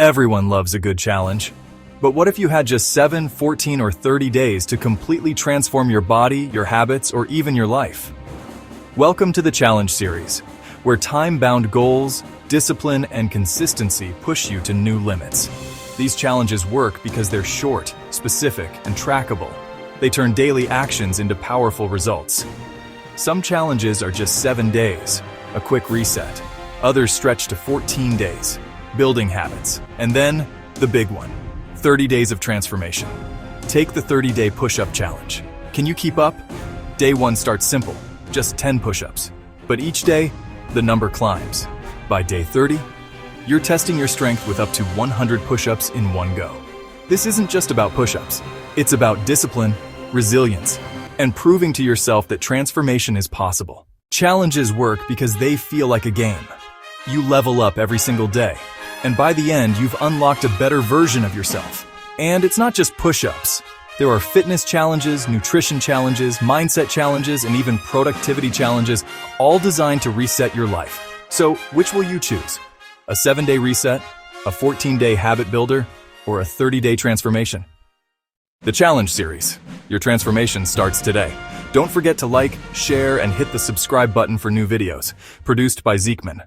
Everyone loves a good challenge. But what if you had just 7, 14, or 30 days to completely transform your body, your habits, or even your life? Welcome to the Challenge Series, where time-bound goals, discipline, and consistency push you to new limits. These challenges work because they're short, specific, and trackable. They turn daily actions into powerful results. Some challenges are just 7 days, a quick reset. Others stretch to 14 days, building habits. And then, the big one, 30 days of transformation. Take the 30-day push-up challenge. Can you keep up? Day 1 starts simple, just 10 push-ups. But each day, the number climbs. By day 30, you're testing your strength with up to 100 push-ups in one go. This isn't just about push-ups. It's about discipline, resilience, and proving to yourself that transformation is possible. Challenges work because they feel like a game. You level up every single day, and by the end, you've unlocked a better version of yourself. And it's not just push-ups. There are fitness challenges, nutrition challenges, mindset challenges, and even productivity challenges, all designed to reset your life. So, which will you choose? A 7-day reset, a 14-day habit builder, or a 30-day transformation? The Challenge Series. Your transformation starts today. Don't forget to like, share, and hit the subscribe button for new videos. Produced by Zeekman.